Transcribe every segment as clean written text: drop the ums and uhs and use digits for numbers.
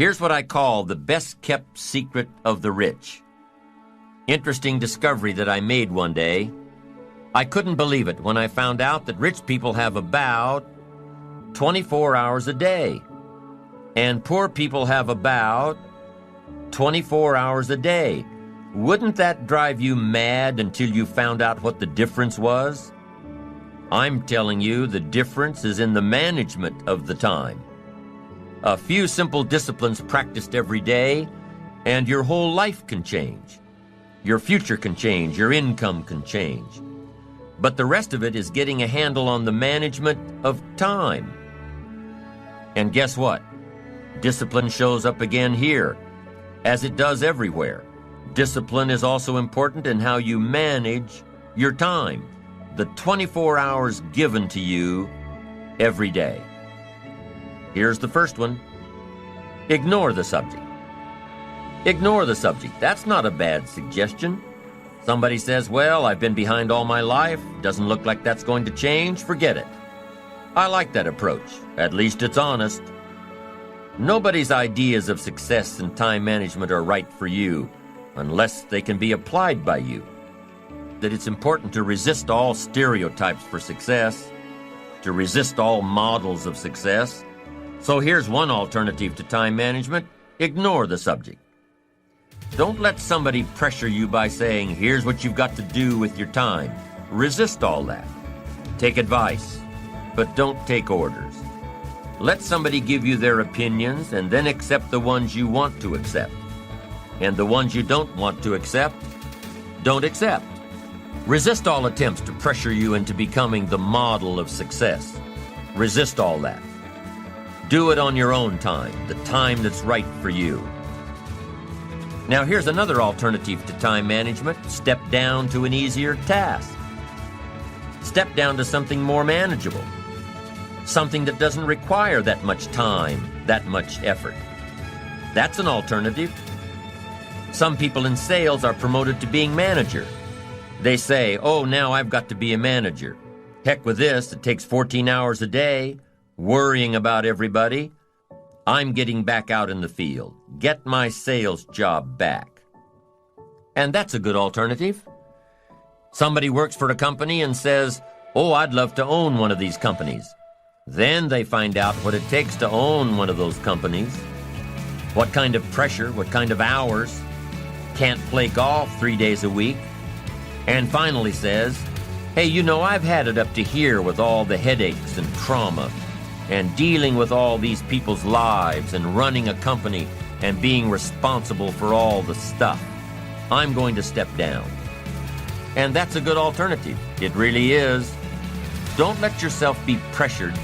Here's what I call the best-kept secret of the rich. Interesting discovery that I made one day. I couldn't believe it when I found out that rich people have about 24 hours a day, and poor people have about 24 hours a day. Wouldn't that drive you mad until you found out what the difference was? I'm telling you, the difference is in the management of the time. A few simple disciplines practiced every day, and your whole life can change. Your future can change, your income can change. But the rest of it is getting a handle on the management of time. And guess what? Discipline shows up again here, as it does everywhere. Discipline is also important in how you manage your time, the 24 hours given to you every day. Here's the first one. Ignore the subject. Ignore the subject. That's not a bad suggestion. Somebody says, well, I've been behind all my life. Doesn't look like that's going to change. Forget it. I like that approach. At least it's honest. Nobody's ideas of success and time management are right for you unless they can be applied by you. That it's important to resist all stereotypes for success, to resist all models of success. So here's one alternative to time management. Ignore the subject. Don't let somebody pressure you by saying, here's what you've got to do with your time. Resist all that. Take advice, but don't take orders. Let somebody give you their opinions and then accept the ones you want to accept. And the ones you don't want to accept, don't accept. Resist all attempts to pressure you into becoming the model of success. Resist all that. Do it on your own time, the time that's right for you. Now here's another alternative to time management. Step down to an easier task. Step down to something more manageable. Something that doesn't require that much time, that much effort. That's an alternative. Some people in sales are promoted to being manager. They say, oh, now I've got to be a manager. Heck with this, it takes 14 hours a day, worrying about everybody. I'm getting back out in the field. Get my sales job back. And that's a good alternative. Somebody works for a company and says, oh, I'd love to own one of these companies. Then they find out what it takes to own one of those companies. What kind of pressure, what kind of hours. Can't play golf 3 days a week. And finally says, hey, you know, I've had it up to here with all the headaches and trauma and dealing with all these people's lives and running a company and being responsible for all the stuff. I'm going to step down. And that's a good alternative. It really is. Don't let yourself be pressured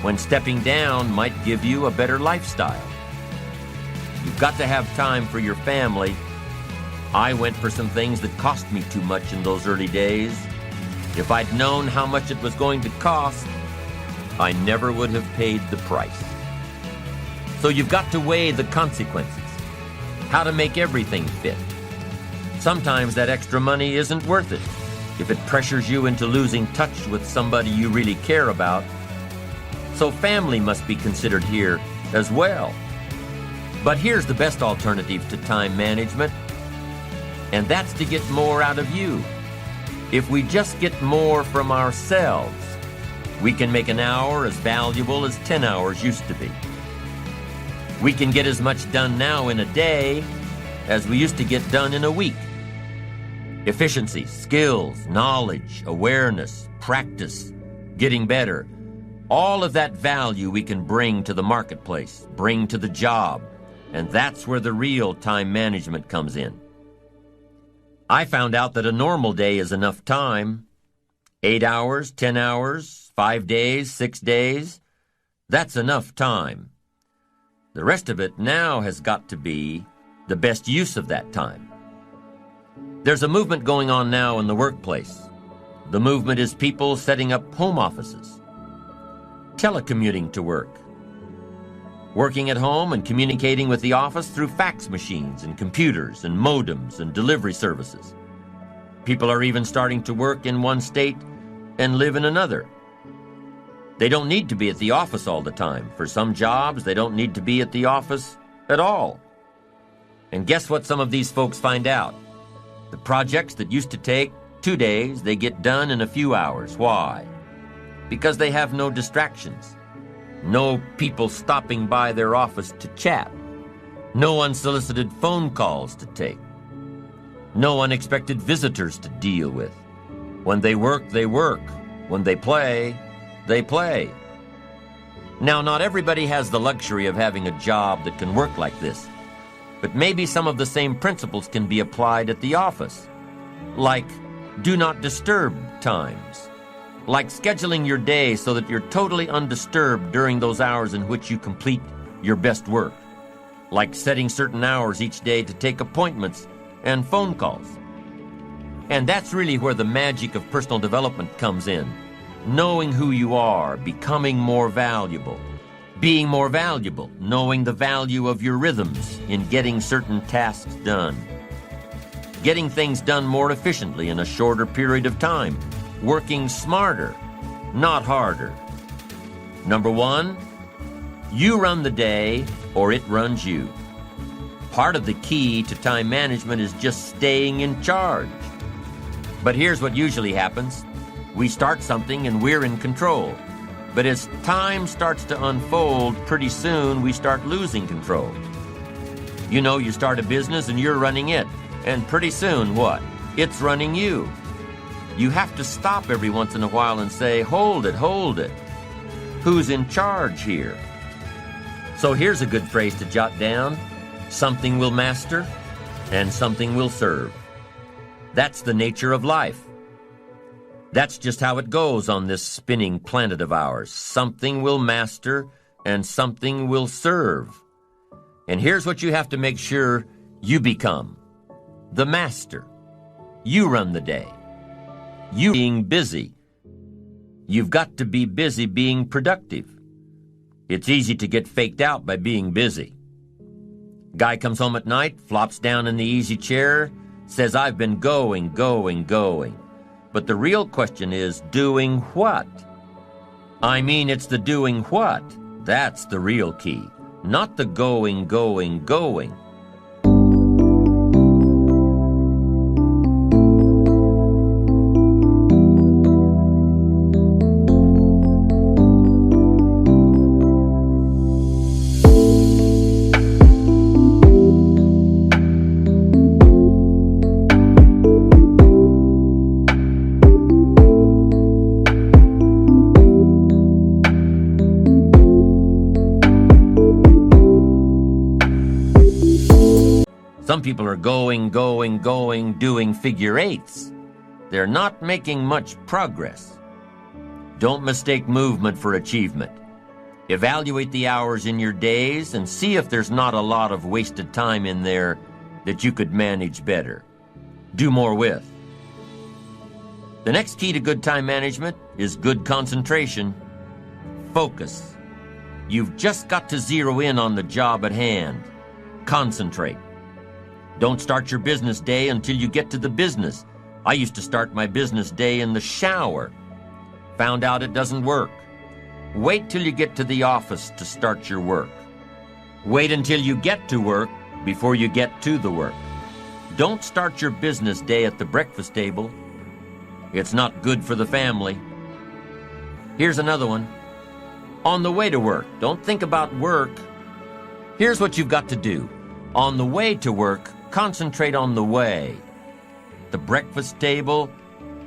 when stepping down might give you a better lifestyle. You've got to have time for your family. I went for some things that cost me too much in those early days. If I'd known how much it was going to cost, I never would have paid the price. So you've got to weigh the consequences, how to make everything fit. Sometimes that extra money isn't worth it if it pressures you into losing touch with somebody you really care about. So family must be considered here as well. But here's the best alternative to time management, and that's to get more out of you. If we just get more from ourselves, we can make an hour as valuable as 10 hours used to be. We can get as much done now in a day as we used to get done in a week. Efficiency, skills, knowledge, awareness, practice, getting better. All of that value we can bring to the marketplace, bring to the job, and that's where the real time management comes in. I found out that a normal day is enough time. 8 hours, 10 hours, 5 days, 6 days. That's enough time. The rest of it now has got to be the best use of that time. There's a movement going on now in the workplace. The movement is people setting up home offices, telecommuting to work, working at home and communicating with the office through fax machines and computers and modems and delivery services. People are even starting to work in one state and live in another. They don't need to be at the office all the time. For some jobs, they don't need to be at the office at all. And guess what some of these folks find out? The projects that used to take 2 days, they get done in a few hours. Why? Because they have no distractions. No people stopping by their office to chat. No unsolicited phone calls to take. No unexpected visitors to deal with. When they work, they work. When they play, they play. Now, not everybody has the luxury of having a job that can work like this, but maybe some of the same principles can be applied at the office, like do not disturb times, like scheduling your day so that you're totally undisturbed during those hours in which you complete your best work, like setting certain hours each day to take appointments and phone calls. And that's really where the magic of personal development comes in. Knowing who you are, becoming more valuable. Being more valuable, knowing the value of your rhythms in getting certain tasks done. Getting things done more efficiently in a shorter period of time. Working smarter, not harder. Number 1, you run the day or it runs you. Part of the key to time management is just staying in charge. But here's what usually happens. We start something and we're in control. But as time starts to unfold, pretty soon we start losing control. You know, you start a business and you're running it. And pretty soon, what? It's running you. You have to stop every once in a while and say, hold it, hold it. Who's in charge here? So here's a good phrase to jot down. Something will master and something will serve. That's the nature of life. That's just how it goes on this spinning planet of ours. Something will master and something will serve. And here's what you have to make sure you become. The master. You run the day. You being busy. You've got to be busy being productive. It's easy to get faked out by being busy. Guy comes home at night, flops down in the easy chair, says, I've been going. But the real question is, doing what? I mean, it's the doing what. That's the real key, not the going. Some people are going, doing figure eights. They're not making much progress. Don't mistake movement for achievement. Evaluate the hours in your days and see if there's not a lot of wasted time in there that you could manage better. Do more with. The next key to good time management is good concentration. Focus. You've just got to zero in on the job at hand. Concentrate. Don't start your business day until you get to the business. I used to start my business day in the shower. Found out it doesn't work. Wait till you get to the office to start your work. Wait until you get to work before you get to the work. Don't start your business day at the breakfast table. It's not good for the family. Here's another one. On the way to work, don't think about work. Here's what you've got to do. On the way to work, concentrate on the way. The breakfast table,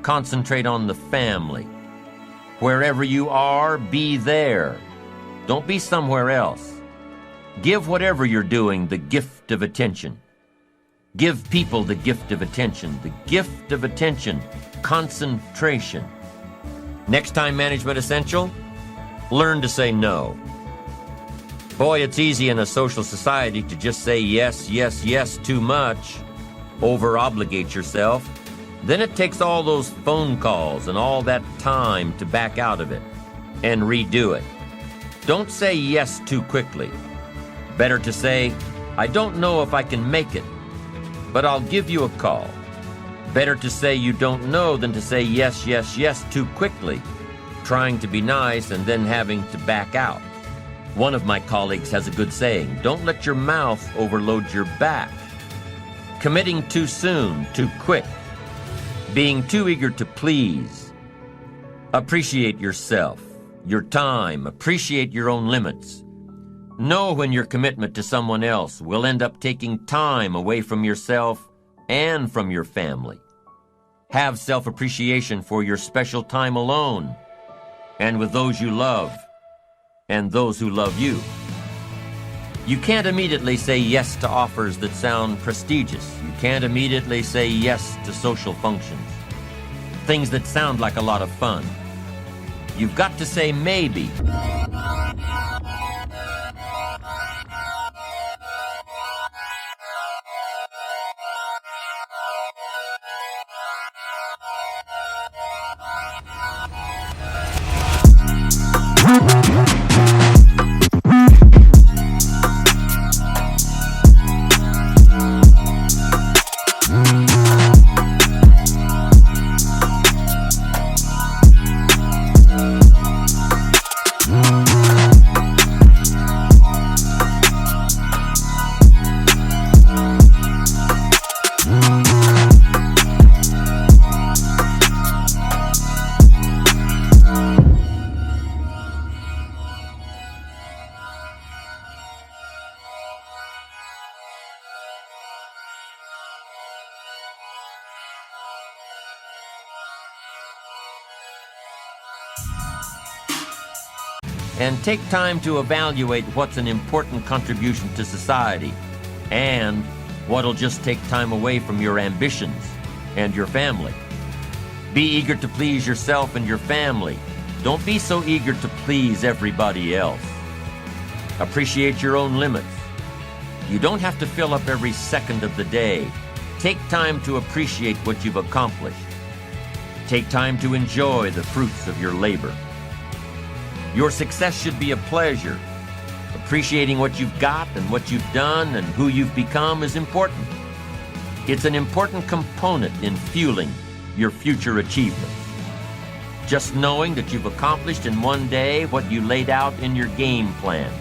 concentrate on the family. Wherever you are, be there. Don't be somewhere else. Give whatever you're doing the gift of attention. Give people the gift of attention. The gift of attention. Concentration. Next time management essential, learn to say no. Boy, it's easy in a social society to just say yes too much. Over-obligate yourself. Then it takes all those phone calls and all that time to back out of it and redo it. Don't say yes too quickly. Better to say, I don't know if I can make it, but I'll give you a call. Better to say you don't know than to say yes too quickly, trying to be nice and then having to back out. One of my colleagues has a good saying, don't let your mouth overload your back. Committing too soon, too quick. Being too eager to please. Appreciate yourself, your time, appreciate your own limits. Know when your commitment to someone else will end up taking time away from yourself and from your family. Have self-appreciation for your special time alone and with those you love and those who love you. You can't immediately say yes to offers that sound prestigious. You can't immediately say yes to social functions, things that sound like a lot of fun. You've got to say maybe. And take time to evaluate what's an important contribution to society and what'll just take time away from your ambitions and your family. Be eager to please yourself and your family. Don't be so eager to please everybody else. Appreciate your own limits. You don't have to fill up every second of the day. Take time to appreciate what you've accomplished. Take time to enjoy the fruits of your labor. Your success should be a pleasure. Appreciating what you've got and what you've done and who you've become is important. It's an important component in fueling your future achievements. Just knowing that you've accomplished in one day what you laid out in your game plan.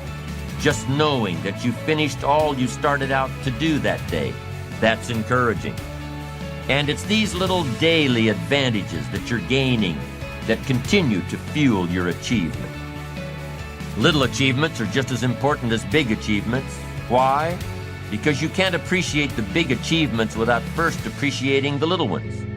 Just knowing that you finished all you started out to do that day. That's encouraging. And it's these little daily advantages that you're gaining that continue to fuel your achievement. Little achievements are just as important as big achievements. Why? Because you can't appreciate the big achievements without first appreciating the little ones.